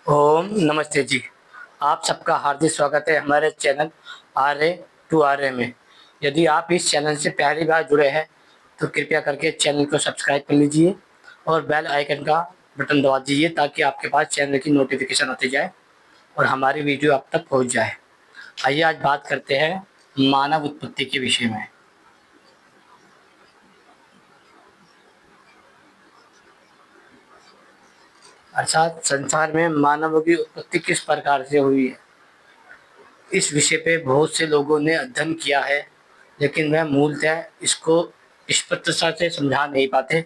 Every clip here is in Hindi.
ओम नमस्ते जी। आप सबका हार्दिक स्वागत है हमारे channel R A two R A में। यदि आप इस चैनल से पहली बार जुड़े हैं तो कृपया करके चैनल को सब्सक्राइब कर लीजिए और बेल आइकन का बटन दबा दीजिए ताकि आपके पास चैनल की नोटिफिकेशन आती जाए और हमारी वीडियो आप तक पहुंच जाए। आइए आज बात करते हैं मानव उत्पत्ति के विषय में। अर्थात संसार में मानव की उत्पत्ति किस प्रकार से हुई है, इस विषय पे बहुत से लोगों ने अध्ययन किया है, लेकिन वह मूलतः इसको स्पष्टता से समझा नहीं पाते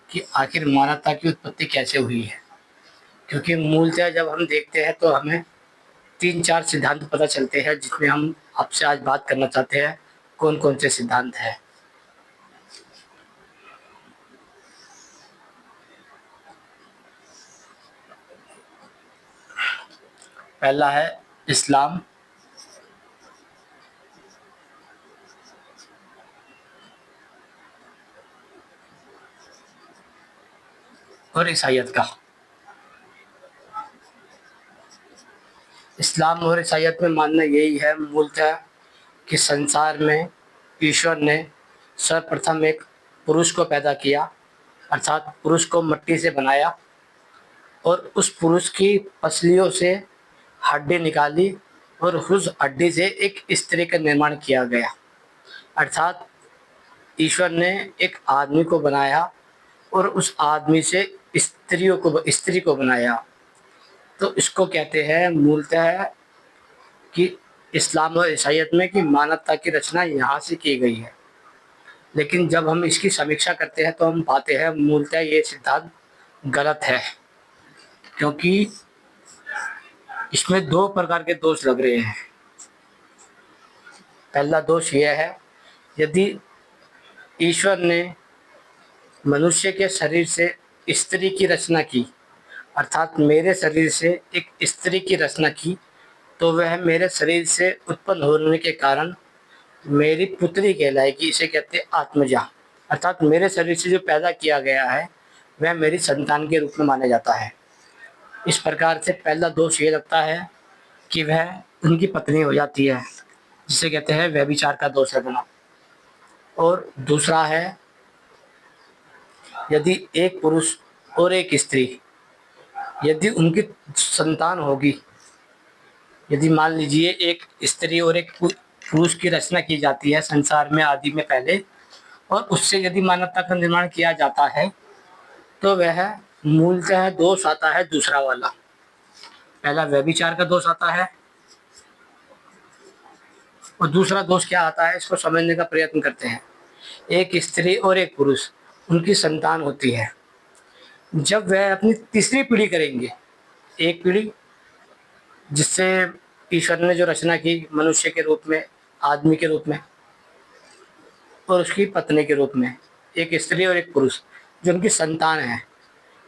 कि आखिर मानवता की उत्पत्ति कैसे हुई है। क्योंकि मूलतः जब हम देखते हैं तो हमें 3-4 सिद्धांत पता चलते हैं, जिसमें हम आपसे आज बात करना चाहते हैं कौन कौन से सिद्धांत हैं। पहला है इस्लाम, और ईसाइयत का। इस्लाम और ईसाइयत में मानना यही है मूलतः कि संसार में ईश्वर ने सर्वप्रथम एक पुरुष को पैदा किया, अर्थात पुरुष को मिट्टी से बनाया और उस पुरुष की पसलियों से हड्डी निकाली और उस हड्डी से एक स्त्री का निर्माण किया गया। अर्थात ईश्वर ने एक आदमी को बनाया और उस आदमी से स्त्री को बनाया। तो इसको कहते हैं मूलतः कि इस्लाम और ईसाइयत में कि मानवता की रचना यहाँ से की गई है। लेकिन जब हम इसकी समीक्षा करते हैं तो हम पाते हैं मूलतः ये सिद्धांत गलत है, क्योंकि इसमें दो प्रकार के दोष लग रहे हैं। पहला दोष यह है, यदि ईश्वर ने मनुष्य के शरीर से स्त्री की रचना की, अर्थात मेरे शरीर से एक स्त्री की रचना की, तो वह मेरे शरीर से उत्पन्न होने के कारण मेरी पुत्री कहलाएगी। इसे कहते हैं आत्मजा। अर्थात मेरे शरीर से जो पैदा किया गया है वह मेरी संतान के रूप में माना जाता है। इस प्रकार से पहला दोष ये लगता है कि वह उनकी पत्नी हो जाती है, जिसे कहते हैं व्यभिचार का दोष लगना। और दूसरा है, यदि एक पुरुष और एक स्त्री, यदि उनकी संतान होगी, यदि मान लीजिए एक स्त्री और एक पुरुष की रचना की जाती है संसार में आदि में पहले, और उससे यदि मानवता का निर्माण किया जाता है, तो वह मूलतः दोष आता है दूसरा वाला। पहला व्यभिचार का दोष आता है और दूसरा दोष क्या आता है, इसको समझने का प्रयत्न करते हैं। एक स्त्री और एक पुरुष, उनकी संतान होती है। जब वह अपनी तीसरी पीढ़ी करेंगे, एक पीढ़ी जिससे ईश्वर ने जो रचना की मनुष्य के रूप में, आदमी के रूप में, और उसकी पत्नी के रूप में, एक स्त्री और एक पुरुष जो उनकी संतान है।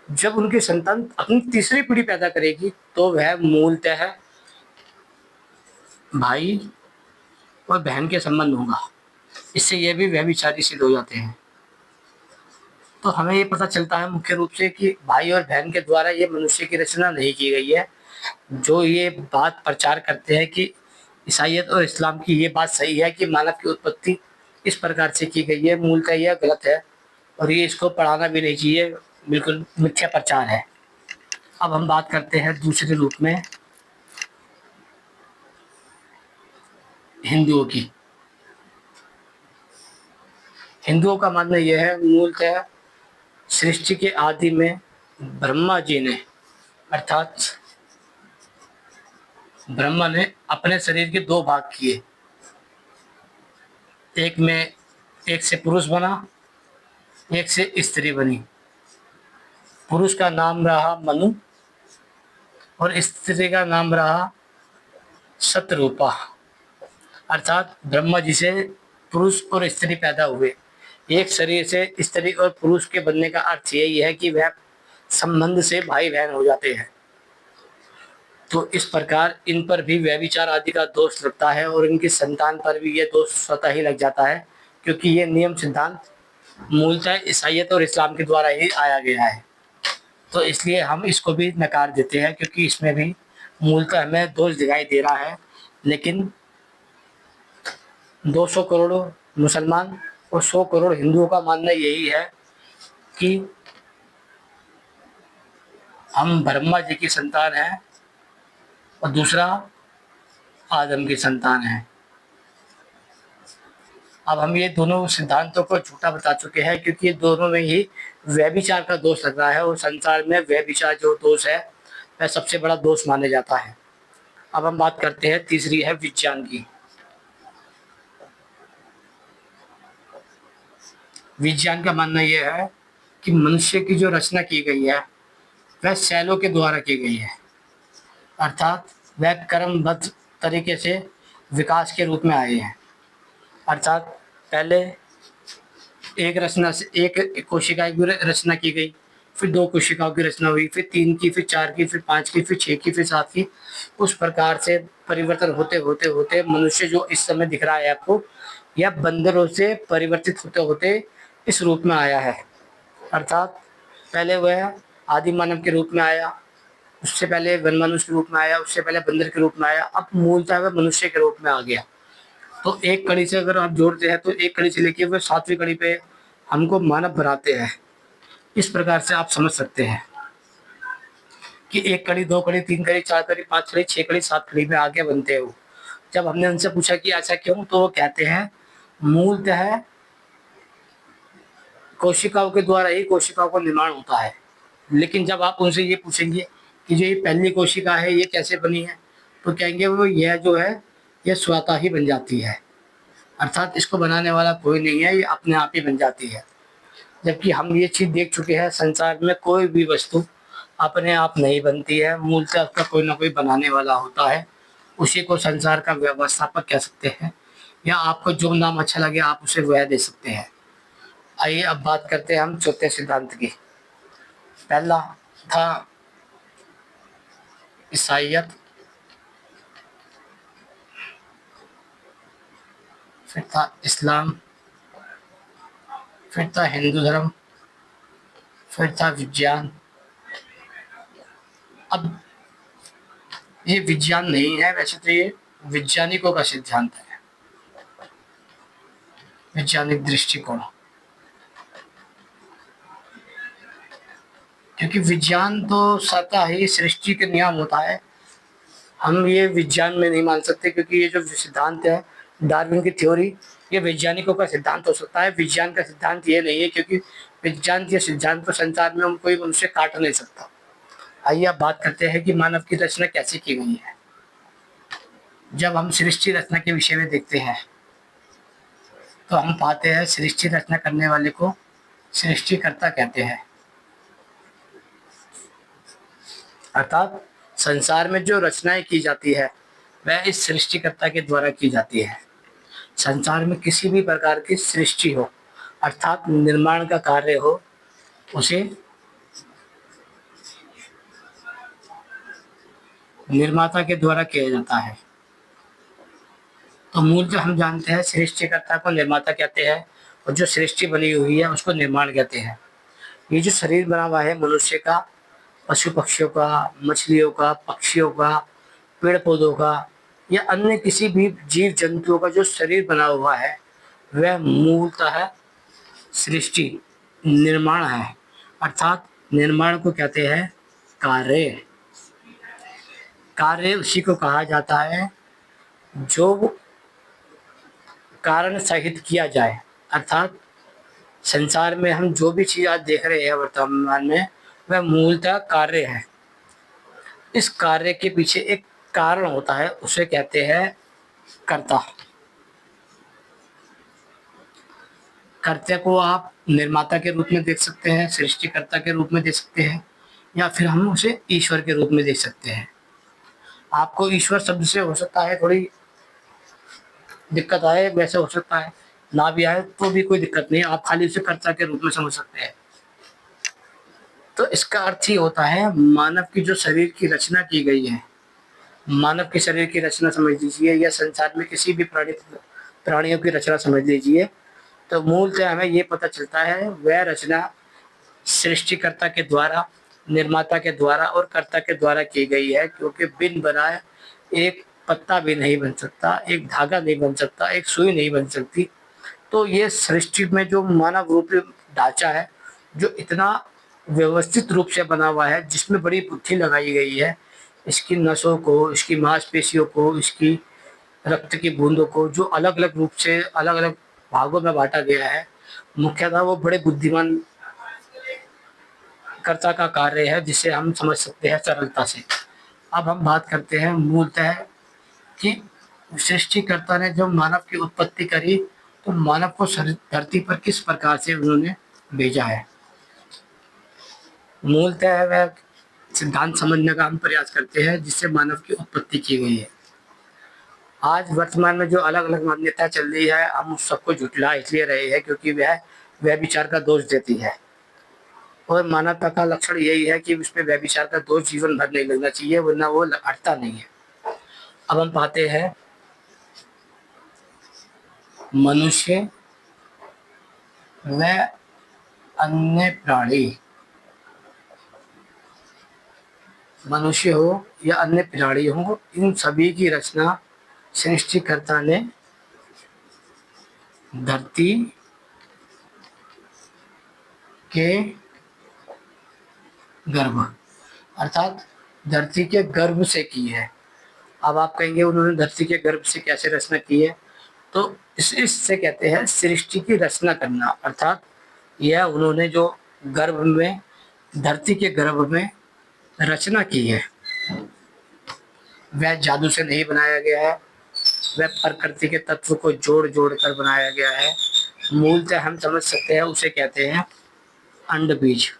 जब उनकी संतान अपनी तीसरी पीढ़ी पैदा करेगी तो वह मूलतः भाई और बहन के संबंध होगा। इससे ये भी व्यभिचारी सिद्ध हो जाते हैं। तो हमें ये पता चलता है मुख्य रूप से कि भाई और बहन के द्वारा ये मनुष्य की रचना नहीं की गई है। जो ये बात प्रचार करते हैं कि ईसाइयत और इस्लाम की ये बात सही है कि मानव की उत्पत्ति इस प्रकार से की गई है, मूलतः यह गलत है और ये इसको पढ़ाना भी नहीं चाहिए, बिल्कुल मिथ्या प्रचार है। अब हम बात करते हैं दूसरे रूप में हिंदुओं की। हिंदुओं का मानना यह है मूलतः सृष्टि के आदि में ब्रह्मा जी ने, अर्थात ब्रह्मा ने अपने शरीर के दो भाग किए। एक में एक से पुरुष बना, एक से स्त्री बनी। पुरुष का नाम रहा मनु और स्त्री का नाम रहा सतरूपा। अर्थात ब्रह्मा जी से पुरुष और स्त्री पैदा हुए। एक शरीर से स्त्री और पुरुष के बनने का अर्थ यही है कि वह संबंध से भाई बहन हो जाते हैं। तो इस प्रकार इन पर भी व्यभिचार आदि का दोष लगता है और इनकी संतान पर भी यह दोष स्वतः ही लग जाता है, क्योंकि ये नियम सिद्धांत मूलतः ईसाइयत और इस्लाम के द्वारा ही आया गया है। तो इसलिए हम इसको भी नकार देते हैं, क्योंकि इसमें भी मूलतः हमें दोष दिखाई दे रहा है। लेकिन 200 करोड़ मुसलमान और 100 करोड़ हिंदुओं का मानना यही है कि हम ब्रह्मा जी की संतान हैं और दूसरा आदम की संतान है। अब हम ये दोनों सिद्धांतों को झूठा बता चुके हैं, क्योंकि ये दोनों में ही व्यभिचार का दोष लग रहा है, और संसार में व्यभिचार जो दोष है वह सबसे बड़ा दोष माना जाता है। अब हम बात करते हैं, तीसरी है विज्ञान की। विज्ञान का मानना यह है कि मनुष्य की जो रचना की गई है वह सेलों के द्वारा की गई है, अर्थात वह क्रमबद्ध तरीके से विकास के रूप में आए हैं। अर्थात पहले एक कोशिका की रचना की गई, फिर 2 कोशिकाओं की रचना हुई, फिर 3 की, फिर 4 की, फिर 5 की, फिर 6 की, फिर 7 की। उस प्रकार से परिवर्तन होते होते होते मनुष्य जो इस समय दिख रहा है आपको, यह बंदरों से परिवर्तित होते होते इस रूप में आया है। अर्थात पहले वह आदि मानव के रूप में आया, उससे पहले वनमानुष के रूप में आया, उससे पहले बंदर के रूप में आया, अब मूलतः वह मनुष्य के रूप में आ गया। तो एक कड़ी से अगर आप जोड़ते हैं तो एक कड़ी से लेके वह 7वीं कड़ी पे हमको मानव बनाते हैं। इस प्रकार से आप समझ सकते हैं कि 1 कड़ी, 2 कड़ी, 3 कड़ी, 4 कड़ी, 5 कड़ी, 6 कड़ी, 7 कड़ी में आगे बनते हो। जब हमने उनसे पूछा कि ऐसा क्यों, तो वो कहते हैं मूलतः कोशिकाओं के द्वारा ही कोशिकाओं का निर्माण होता है। लेकिन जब आप उनसे ये पूछेंगे कि जो ये पहली कोशिका है ये कैसे बनी है, तो कहेंगे वो यह जो है ये स्वतः ही बन जाती है, अर्थात इसको बनाने वाला कोई नहीं है, ये अपने आप ही बन जाती है। जबकि हम ये चीज़ देख चुके हैं, संसार में कोई भी वस्तु अपने आप नहीं बनती है, मूलतः उसका कोई ना कोई बनाने वाला होता है। उसी को संसार का व्यवस्थापक कह सकते हैं, या आपको जो नाम अच्छा लगे आप उसे वह दे सकते हैं। आइए अब बात करते हैं हम चौथे सिद्धांत की। पहला था ईसाइयत, फिर था इस्लाम, फिर था हिंदू धर्म, फिर था विज्ञान। अब ये विज्ञान नहीं है, वैसे तो ये वैज्ञानिकों का सिद्धांत है, वैज्ञानिक दृष्टिकोण। क्योंकि विज्ञान तो स्वतः ही सृष्टि के नियम होता है, हम ये विज्ञान में नहीं मान सकते, क्योंकि ये जो सिद्धांत है डार्विन की थ्योरी, ये वैज्ञानिकों का सिद्धांत हो सकता है, विज्ञान का सिद्धांत ये नहीं है, क्योंकि विज्ञान के सिद्धांत पर संसार में हम कोई मनुष्य काट नहीं सकता। आइए अब बात करते हैं कि मानव की रचना कैसे की गई है। जब हम सृष्टि रचना के विषय में देखते हैं तो हम पाते हैं सृष्टि रचना करने वाले को सृष्टिकर्ता कहते हैं। अर्थात संसार में जो रचनाएं की जाती है वह इस सृष्टिकर्ता के द्वारा की जाती है। संसार में किसी भी प्रकार की सृष्टि हो, अर्थात निर्माण का कार्य हो, उसे निर्माता के द्वारा किया जाता है। तो मूलतः हम जानते हैं सृष्टिकर्ता को निर्माता कहते हैं, और जो सृष्टि बनी हुई है उसको निर्माण कहते हैं। ये जो शरीर बना हुआ है मनुष्य का, पशु पक्षियों का, मछलियों का, पक्षियों का, पेड़ पौधों का, या अन्य किसी भी जीव जंतुओं का जो शरीर बना हुआ है वह मूलतः सृष्टि निर्माण है। अर्थात निर्माण को कहते हैं कार्य। कार्य उसी को कहा जाता है जो कारण सहित किया जाए। अर्थात संसार में हम जो भी चीज़ आज देख रहे हैं वर्तमान में वह मूलतः कार्य है। इस कार्य के पीछे एक कारण होता है, उसे कहते हैं कर्ता। कर्ता को आप निर्माता के रूप में देख सकते हैं, सृष्टिकर्ता के रूप में देख सकते हैं, या फिर हम उसे ईश्वर के रूप में देख सकते हैं। आपको ईश्वर शब्द से हो सकता है थोड़ी दिक्कत आए, वैसे हो सकता है ना भी आए तो भी कोई दिक्कत नहीं, आप खाली उसे कर्ता के रूप में समझ सकते हैं। तो इसका अर्थ ही होता है मानव की जो शरीर की रचना की गई है, मानव के शरीर की रचना समझ लीजिए, या संसार में किसी भी प्राणियों की रचना समझ लीजिए, तो मूलतः हमें ये पता चलता है वह रचना सृष्टिकर्ता के द्वारा निर्माता के द्वारा और कर्ता के द्वारा की गई है, क्योंकि बिन बनाए एक पत्ता भी नहीं बन सकता, एक धागा नहीं बन सकता, एक सुई नहीं बन सकती। तो ये सृष्टि में जो मानव रूपी ढांचा है, जो इतना व्यवस्थित रूप से बना हुआ है, जिसमें बड़ी बुद्धि लगाई गई है, इसकी नसों को, इसकी मांसपेशियों को, इसकी रक्त की बूंदों को, जो अलग अलग रूप से अलग अलग भागों में बांटा गया है, मुख्यतः वो बड़े बुद्धिमान कर्ता का कार्य है, जिसे हम समझ सकते हैं सरलता से। अब हम बात करते हैं मूलतः कि सृष्टिकर्ता ने जब मानव की उत्पत्ति करी, तो मानव को धरती पर किस प्रकार से उन्होंने भेजा है। मूलतः वह सिद्धांत समझने का हम प्रयास करते हैं जिससे मानव की उत्पत्ति की गई है। आज वर्तमान में जो अलग अलग मान्यता चल रही है, हम उस सबको झुठला इसलिए रहे हैं क्योंकि वह विचार का दोष देती है, और मानवता का लक्षण यही है कि उसमें व्यभिचार का दोष जीवन भर नहीं लगना चाहिए, वरना वो हटता नहीं है। अब हम पाते हैं मनुष्य व अन्य प्राणी, मनुष्य हो या अन्य प्राणी हो, इन सभी की रचना सृष्टिकर्ता ने धरती के गर्भ अर्थात धरती के गर्भ से की है। अब आप कहेंगे उन्होंने धरती के गर्भ से कैसे रचना की है, तो इससे कहते हैं सृष्टि की रचना करना, अर्थात यह उन्होंने जो गर्भ में, धरती के गर्भ में रचना की है, वह जादू से नहीं बनाया गया है, वह प्रकृति के तत्व को जोड़ जोड़ कर बनाया गया है। मूलतः हम समझ सकते हैं उसे कहते हैं अंड बीज।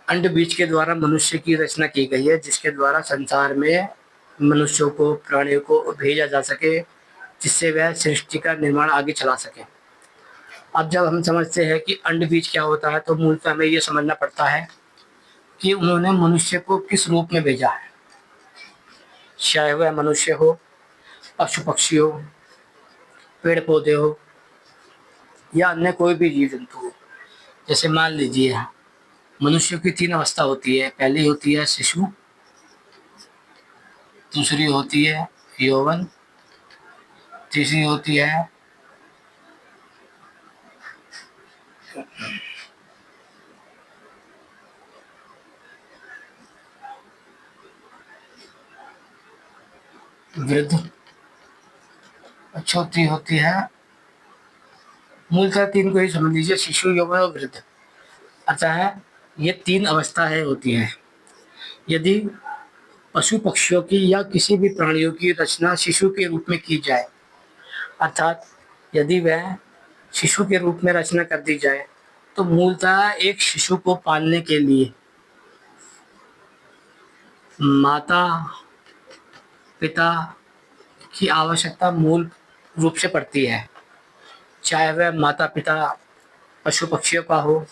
अंड बीज के द्वारा मनुष्य की रचना की गई है, जिसके द्वारा संसार में मनुष्यों को, प्राणियों को भेजा जा सके, जिससे वह सृष्टि का निर्माण आगे चला सके। अब जब हम समझते हैं कि अंड बीज क्या होता है, तो मूलतः हमें यह समझना पड़ता है कि उन्होंने मनुष्य को किस रूप में भेजा है। चाहे वह मनुष्य हो, पशु पक्षी हो, पेड़ पौधे हो, या अन्य कोई भी जीव जंतु हो। जैसे मान लीजिए मनुष्य की 3 अवस्था होती है। पहली होती है शिशु, दूसरी होती है यौवन, तीसरी होती है वृद्ध, और चौथी होती है, मूलतः 3 को ही समझ लीजिए, शिशु, यौवन और वृद्ध। अतः ये 3 अवस्थाएं होती हैं। यदि पशु पक्षियों की या किसी भी प्राणियों की रचना शिशु के रूप में की जाए, अर्थात यदि वह शिशु के रूप में रचना कर दी जाए, तो मूलतः एक शिशु को पालने के लिए माता पिता की आवश्यकता मूल रूप से पड़ती है, चाहे वह माता पिता पशु पक्षियों का हो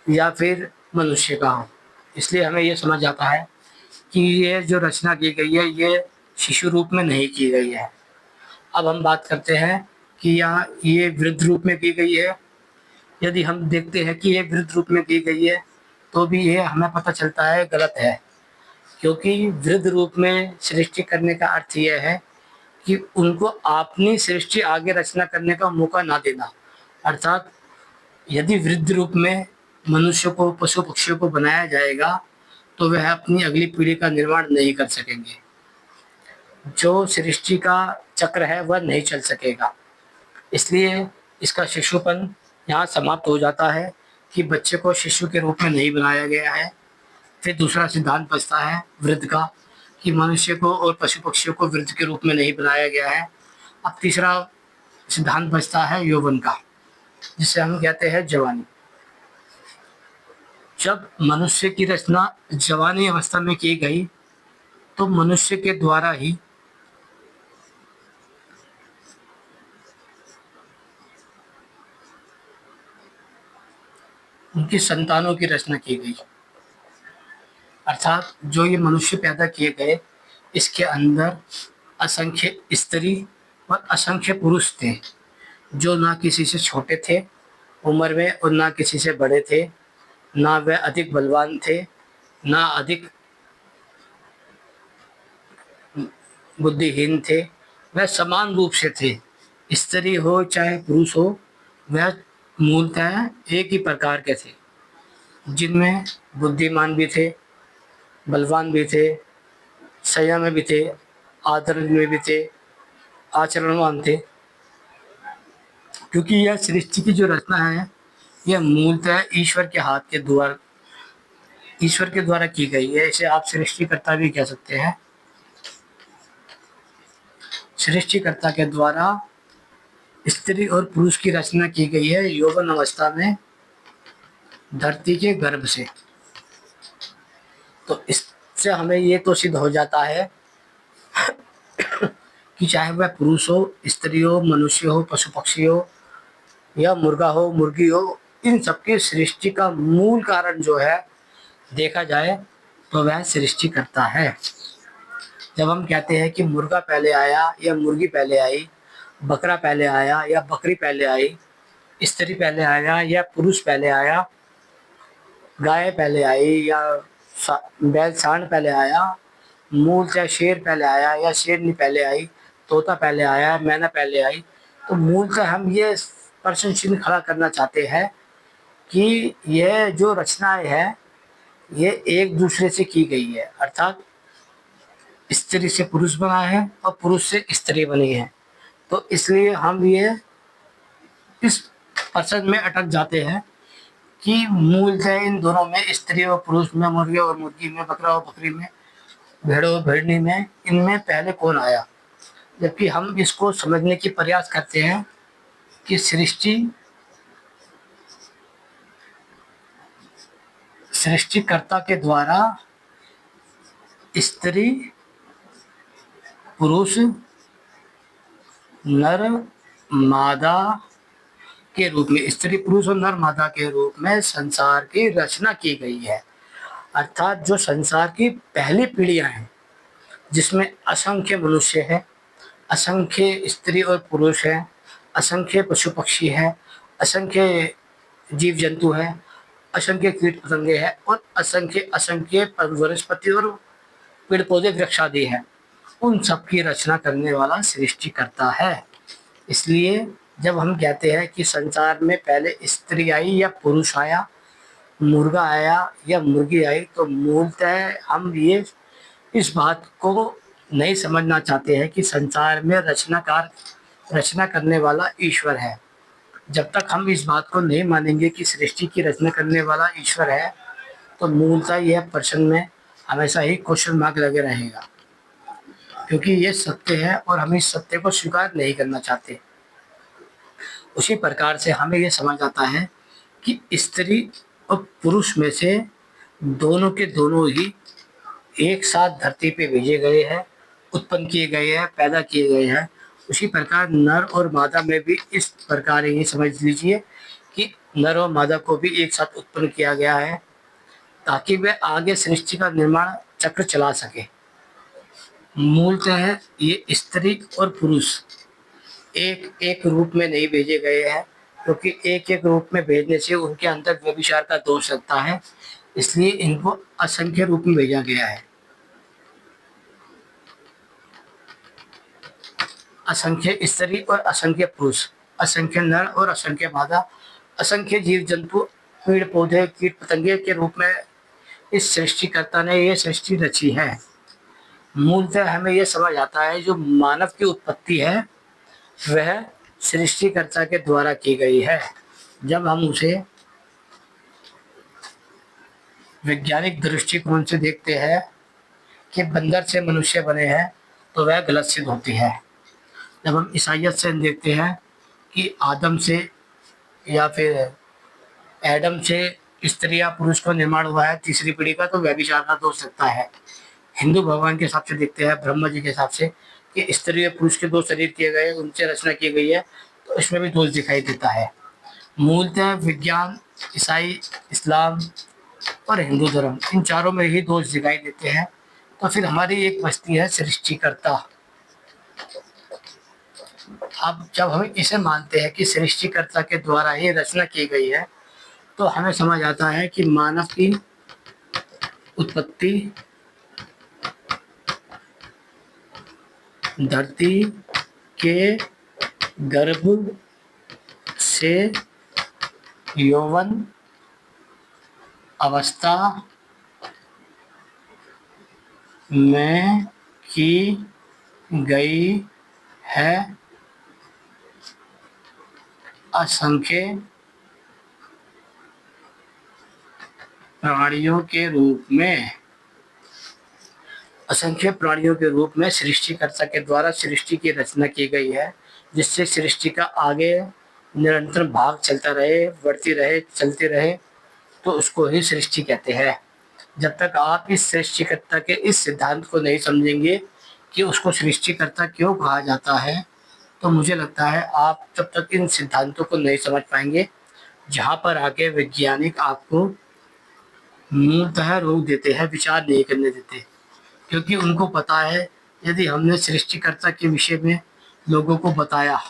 या फिर मनुष्य का हो। इसलिए हमें ये समझ आता है कि ये जो रचना की गई है, ये शिशु रूप में नहीं की गई है। अब हम बात करते हैं कि यहाँ ये वृद्ध रूप में की गई है। यदि हम देखते हैं कि ये वृद्ध रूप में की गई है, तो भी ये हमें पता चलता है गलत है, क्योंकि वृद्ध रूप में सृष्टि करने का अर्थ यह है कि उनको अपनी सृष्टि आगे रचना करने का मौका ना देना। अर्थात यदि वृद्ध रूप में मनुष्य को, पशु पक्षियों को बनाया जाएगा, तो वह अपनी अगली पीढ़ी का निर्माण नहीं कर सकेंगे। जो सृष्टि का चक्र है वह नहीं चल सकेगा। इसलिए इसका शिशुपन यहाँ समाप्त हो जाता है कि बच्चे को शिशु के रूप में नहीं बनाया गया है। फिर दूसरा सिद्धांत बचता है वृद्ध का, कि मनुष्य को और पशु पक्षियों को वृद्ध के रूप में नहीं बनाया गया है। अब तीसरा सिद्धांत बचता है यौवन का, जिसे हम कहते हैं जवानी। जब मनुष्य की रचना जवानी अवस्था में की गई, तो मनुष्य के द्वारा ही उनकी संतानों की रचना की गई। अर्थात जो ये मनुष्य पैदा किए गए, इसके अंदर असंख्य स्त्री और असंख्य पुरुष थे, जो ना किसी से छोटे थे उम्र में और ना किसी से बड़े थे, ना वह अधिक बलवान थे, ना अधिक बुद्धिहीन थे। वह समान रूप से थे। स्त्री हो चाहे पुरुष हो, वह मूलतः एक ही प्रकार के थे, जिनमें बुद्धिमान भी थे, बलवान भी थे, संयम में भी थे, आदर में भी थे, आचरणवान थे। क्योंकि यह सृष्टि की जो रचना है, यह मूलतः ईश्वर के द्वारा की गई है। इसे आप सृष्टिकर्ता भी कह सकते हैं। सृष्टिकर्ता के द्वारा स्त्री और पुरुष की रचना की गई है यौवन अवस्था में धरती के गर्भ से। तो इससे हमें ये तो सिद्ध हो जाता है कि चाहे वह पुरुष हो, स्त्री हो, मनुष्य हो, पशु पक्षी हो या मुर्गा हो, मुर्गी हो, इन सबकी सृष्टि का मूल कारण जो है देखा जाए तो वह सृष्टि करता है। जब हम कहते हैं कि मुर्गा पहले आया या मुर्गी पहले आई, बकरा पहले आया या बकरी पहले आई, स्त्री पहले आया या पुरुष पहले आया, गाय पहले आई या बैल सांड पहले आया, मूलतः शेर पहले आया या शेरनी पहले आई, तोता पहले आया, मैना पहले आई, तो मूलतः हम ये प्रश्न चिन्ह खड़ा करना चाहते हैं कि यह जो रचनाएं है ये एक दूसरे से की गई है, अर्थात स्त्री से पुरुष बना है और पुरुष से स्त्री बनी है। तो इसलिए हम ये इस प्रश्न में अटक जाते हैं कि मूलतः इन दोनों में, स्त्री और पुरुष में, मुर्गे और मुर्गी में, बकरा और बकरी में, भेड़ और भेड़नी में, इनमें पहले कौन आया। जबकि हम इसको समझने की प्रयास करते हैं कि सृष्टिकर्ता के द्वारा स्त्री, पुरुष, नर, मादा के रूप में, स्त्री पुरुष और नर मादा के रूप में संसार की रचना की गई है। अर्थात जो संसार की पहली पीढ़ियां हैं, जिसमें असंख्य मनुष्य हैं, असंख्य स्त्री और पुरुष हैं, असंख्य पशु पक्षी हैं, असंख्य जीव जंतु हैं, असंख्य कीट पतंगे हैं और असंख्य असंख्य वनस्पति और पेड़ पौधे वृक्ष आदि हैं, उन सब की रचना करने वाला सृष्टिकर्ता है। इसलिए जब हम कहते हैं कि संसार में पहले स्त्री आई या पुरुष आया, मुर्गा आया या मुर्गी आई, तो मूलतः हम ये इस बात को नहीं समझना चाहते हैं कि संसार में रचना करने वाला ईश्वर है। जब तक हम इस बात को नहीं मानेंगे कि सृष्टि की रचना करने वाला ईश्वर है, तो मूलतः यह प्रश्न में हमेशा ही क्वेश्चन मार्क लगे रहेगा, क्योंकि ये सत्य है और हम इस सत्य को स्वीकार नहीं करना चाहते। उसी प्रकार से हमें यह समझ आता है कि स्त्री और पुरुष में से दोनों के दोनों ही एक साथ धरती पे भेजे गए हैं, उत्पन्न किए गए हैं, पैदा किए गए हैं। उसी प्रकार नर और मादा में भी इस प्रकार ही समझ लीजिए कि नर और मादा को भी एक साथ उत्पन्न किया गया है, ताकि वे आगे सृष्टि का निर्माण चक्र चला सके। मूलतः ये स्त्री और पुरुष एक एक रूप में नहीं भेजे गए हैं, क्योंकि एक एक रूप में भेजने से उनके अंदर व्यभिचार का दोष लगता है, इसलिए इनको असंख्य रूप में भेजा गया है। असंख्य स्त्री और असंख्य पुरुष, असंख्य नर और असंख्य मादा, असंख्य जीव जंतु, पेड़ पौधे, कीट पतंगे के रूप में इस सृष्टिकर्ता ने ये सृष्टि रची है। मूलतः हमें यह समझ आता है जो मानव की उत्पत्ति है वह सृष्टिकर्ता के द्वारा की गई है। जब हम उसे वैज्ञानिक दृष्टिकोण से देखते हैं कि बंदर से मनुष्य बने हैं, तो वह गलत सिद्ध होती है। जब हम ईसाइयत से देखते हैं कि आदम से या फिर एडम से स्त्री या पुरुष का निर्माण हुआ है तीसरी पीढ़ी का, तो व्यभिचार का दोष लगता है। हिंदू भगवान के हिसाब से देखते हैं, ब्रह्मा जी के हिसाब से, कि स्त्री और पुरुष के दो शरीर किए गए, उनसे रचना की गई है, तो इसमें भी दोष दिखाई देता है। मूलतः विज्ञान, ईसाई, इस्लाम और हिंदू धर्म, इन चारों में ही दोष दिखाई देते हैं। तो फिर हमारी एक बस्ती है सृष्टिकर्ता। अब जब हम इसे मानते हैं कि सृष्टिकर्ता के द्वारा ही रचना की गई है, तो हमें समझ आता है कि मानव की उत्पत्ति धरती के गर्भ से यौवन अवस्था में की गई है। असंख्य प्राणियों के रूप में सृष्टिकर्ता के द्वारा सृष्टि की रचना की गई है, जिससे सृष्टि का आगे निरंतर भाग चलता रहे, बढ़ती रहे, चलती रहे, तो उसको ही सृष्टि कहते हैं। जब तक आप इस सृष्टिकर्ता के इस सिद्धांत को नहीं समझेंगे कि उसको सृष्टिकर्ता क्यों कहा जाता है, तो मुझे लगता है आप तब तक इन सिद्धांतों को नहीं समझ पाएंगे, जहाँ पर आके वैज्ञानिक आपको मूलतः रोक देते हैं, विचार नहीं करने देते। क्योंकि उनको पता है यदि हमने सृष्टिकर्ता के विषय में लोगों को बताया,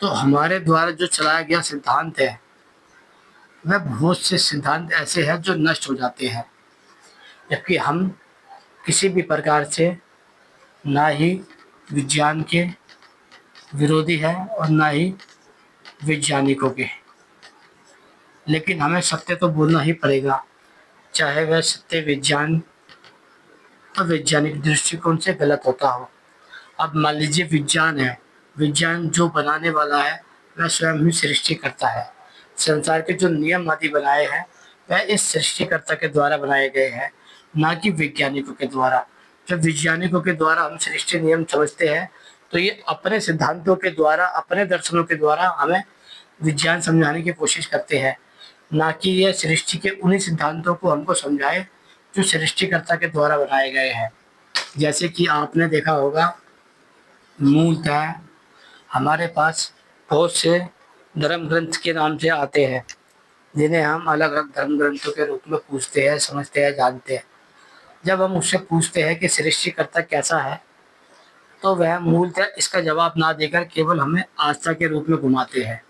तो हमारे द्वारा जो चलाया गया सिद्धांत है, वह बहुत से सिद्धांत ऐसे हैं जो नष्ट हो जाते हैं। जबकि हम किसी भी प्रकार से ना ही विज्ञान के विरोधी हैं और ना ही वैज्ञानिकों के, लेकिन हमें सत्य तो बोलना ही पड़ेगा, चाहे वह सत्य विज्ञान और वैज्ञानिक दृष्टिकोण से गलत होता हो। अब मान लीजिए विज्ञान है, विज्ञान जो बनाने वाला है वह स्वयं ही सृष्टि करता है। संसार के जो नियम आदि बनाए हैं वह इस सृष्टिकर्ता के द्वारा बनाए गए हैं, ना कि वैज्ञानिकों के द्वारा। जब वैज्ञानिकों के द्वारा हम सृष्टि नियम समझते हैं, तो ये अपने सिद्धांतों के द्वारा, अपने दर्शनों के द्वारा हमें विज्ञान समझाने की कोशिश करते हैं, ना कि यह सृष्टि के उन्हीं सिद्धांतों को हमको समझाए जो सृष्टिकर्ता के द्वारा बनाए गए हैं। जैसे कि आपने देखा होगा, मूलतः हमारे पास बहुत से धर्म ग्रंथ के नाम से आते हैं, जिन्हें हम अलग अलग धर्म ग्रंथों के रूप में पूछते हैं, समझते हैं, जानते हैं। जब हम उससे पूछते हैं कि सृष्टिकर्ता कैसा है, तो वह मूलतः इसका जवाब ना देकर केवल हमें आस्था के रूप में घुमाते हैं,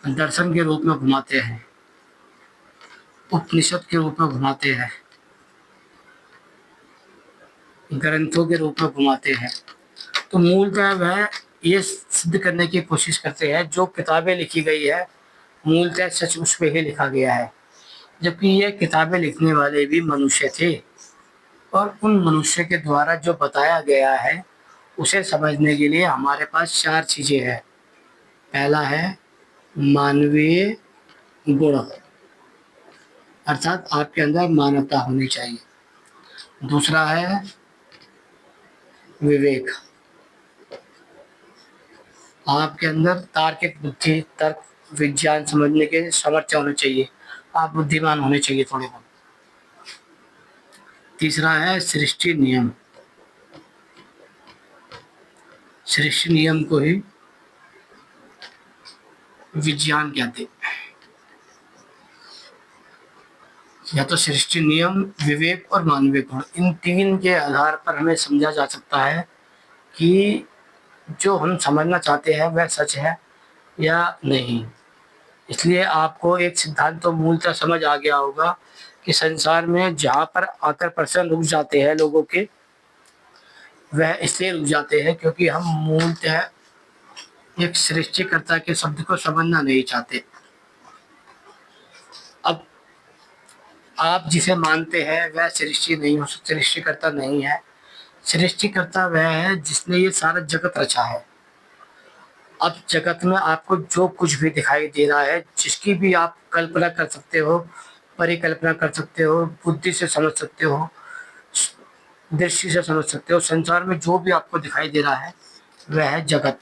दर्शन के रूप में घुमाते हैं, उपनिषद के रूप में घुमाते हैं, ग्रंथों के रूप में घुमाते हैं। तो मूलतः वह ये सिद्ध करने की कोशिश करते हैं जो किताबें लिखी गई है, मूलतः सच उस पे ही लिखा गया है। जबकि ये किताबें लिखने वाले भी मनुष्य थे, और उन मनुष्य के द्वारा जो बताया गया है उसे समझने के लिए हमारे पास 4 चीज़ें हैं। पहला है मानवीय गुण, अर्थात आपके अंदर मानवता होनी चाहिए। दूसरा है विवेक, आपके अंदर तार्किक बुद्धि, तर्क, विज्ञान समझने के सामर्थ्य होने चाहिए, आप बुद्धिमान होने चाहिए थोड़े बहुत। तीसरा है सृष्टि नियम, सृष्टि नियम को ही विज्ञान कहते हैं। या तो सृष्टि नियम, विवेक और मानवीय गुण, इन 3 के आधार पर हमें समझा जा सकता है कि जो हम समझना चाहते हैं वह सच है या नहीं। इसलिए आपको एक सिद्धांत तो मूलतः समझ आ गया होगा कि संसार में जहाँ पर आकर प्रश्न रुक जाते हैं लोगों के, वह इसलिए रुक जाते हैं क्योंकि हम मूलतः एक सृष्टिकर्ता के शब्द को समझना नहीं चाहते। अब आप जिसे मानते हैं वह सृष्टि नहीं हो सकता, सृष्टिकर्ता नहीं है। सृष्टिकर्ता वह है जिसने ये सारा जगत रचा है। अब जगत में आपको जो कुछ भी दिखाई दे रहा है, जिसकी भी आप कल्पना कर सकते हो, परिकल्पना कर सकते हो, बुद्धि से समझ सकते हो, दृष्टि से समझ सकते हो, संसार में जो भी आपको दिखाई दे रहा है वह है जगत,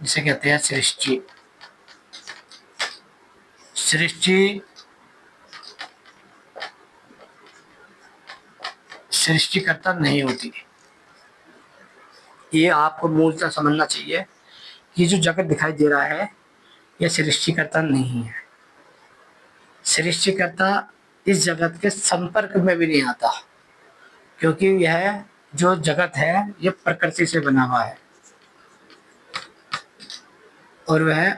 जिसे कहते हैं सृष्टि। सृष्टि सृष्टिकर्ता नहीं होती, ये आपको मूलतः समझना चाहिए। ये जो जगत दिखाई दे रहा है यह सृष्टिकर्ता नहीं है। सृष्टिकर्ता इस जगत के संपर्क में भी नहीं आता, क्योंकि यह जो जगत है ये प्रकृति से बना हुआ है और वह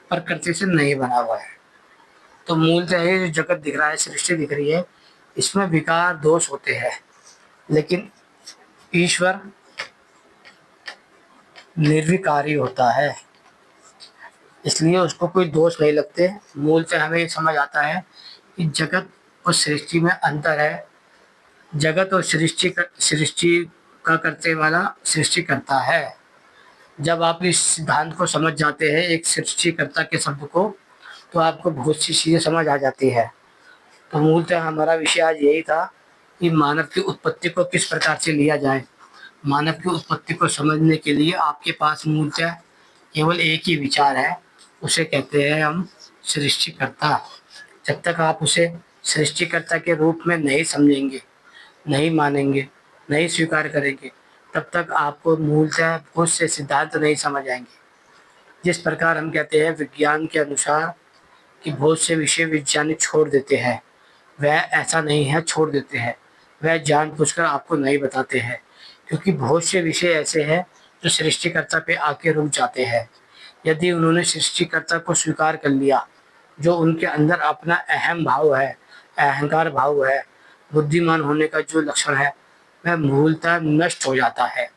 प्रकृति से नहीं बना हुआ है। तो मूलतः ये जो जगत दिख रहा है, सृष्टि दिख रही है, इसमें विकार दोष होते हैं, लेकिन ईश्वर निर्विकारी होता है, इसलिए उसको कोई दोष नहीं लगते। मूलतः हमें ये समझ आता है कि जगत और सृष्टि में अंतर है। जगत और सृष्टि का करते वाला सृष्टि करता है। जब आप इस सिद्धांत को समझ जाते हैं, एक सृष्टिकर्ता के शब्द को, तो आपको बहुत सी चीज़ें समझ आ जाती है। तो मूलतः हमारा विषय आज यही था कि मानव की उत्पत्ति को किस प्रकार से लिया जाए। मानव की उत्पत्ति को समझने के लिए आपके पास मूलतः केवल एक ही विचार है, उसे कहते हैं हम सृष्टिकर्ता। जब तक आप उसे सृष्टिकर्ता के रूप में नहीं समझेंगे, नहीं मानेंगे, नहीं स्वीकार करेंगे, तब तक आपको मूलतः बहुत से सिद्धांत नहीं समझ आएंगे। जिस प्रकार हम कहते हैं विज्ञान के अनुसार कि बहुत से विषय वैज्ञानिक छोड़ देते हैं, वह ऐसा नहीं है छोड़ देते हैं, वह जानबूझकर आपको नहीं बताते हैं, क्योंकि बहुत से विषय ऐसे हैं जो सृष्टिकर्ता पे आके रुक जाते हैं। यदि उन्होंने सृष्टिकर्ता को स्वीकार कर लिया, जो उनके अंदर अपना अहम भाव है, अहंकार भाव है, बुद्धिमान होने का जो लक्षण है, वह मूलतः नष्ट हो जाता है।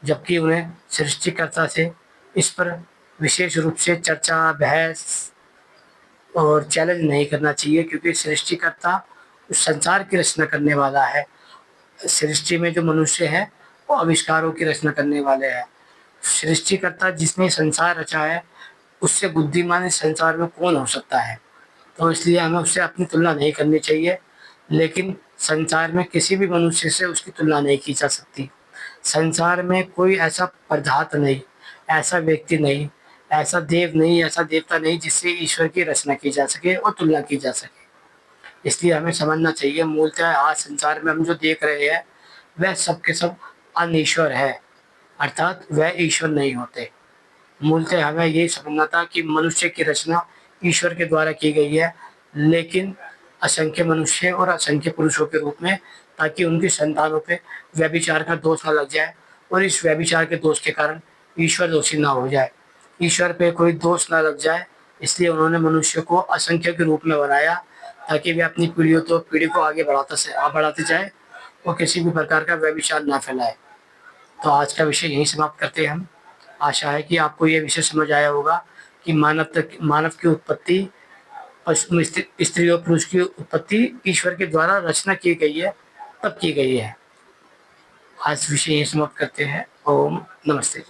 जबकि उन्हें सृष्टिकर्ता से इस पर विशेष रूप से चर्चा, बहस और चैलेंज नहीं करना चाहिए, क्योंकि सृष्टिकर्ता उस संसार की रचना करने वाला है। सृष्टि में जो मनुष्य है वो आविष्कारों की रचना करने वाले हैं। सृष्टिकर्ता जिसने संसार रचा है, उससे बुद्धिमान इस संसार में कौन हो सकता है। तो इसलिए हमें उससे अपनी तुलना नहीं करनी चाहिए, लेकिन संसार में किसी भी मनुष्य से उसकी तुलना नहीं की जा सकती। संसार में कोई ऐसा पदार्थ नहीं, ऐसा व्यक्ति नहीं, ऐसा देव नहीं, ऐसा देवता नहीं जिससे ईश्वर की रचना की जा सके और तुलना की जा सके। इसलिए हमें समझना चाहिए मूलतः आज संसार में हम जो देख रहे हैं वह सब के सब अनईश्वर है, अर्थात वह ईश्वर नहीं होते। मूलतः हमें यही समझना था कि मनुष्य की रचना ईश्वर के द्वारा की गई है, लेकिन असंख्य मनुष्य और असंख्य पुरुषों के रूप में, ताकि उनकी संतानों पे व्यभिचार का दोष न लग जाए और इस व्यभिचार के दोष के कारण ईश्वर दोषी ना हो जाए, ईश्वर पे कोई दोष ना लग जाए। इसलिए उन्होंने मनुष्य को असंख्य के रूप में बनाया, ताकि वे अपनी पीढ़ी को आगे बढ़ाते जाए और किसी भी प्रकार का व्यभिचार ना फैलाए। तो आज का विषय यहीं समाप्त करते हैं हम। आशा है कि आपको ये विषय समझ आया होगा कि मानव की उत्पत्ति और स्त्री और पुरुष की उत्पत्ति ईश्वर के द्वारा रचना की गई है, तब की गई है। आज विषय यहीं समाप्त करते हैं। ओम नमस्ते।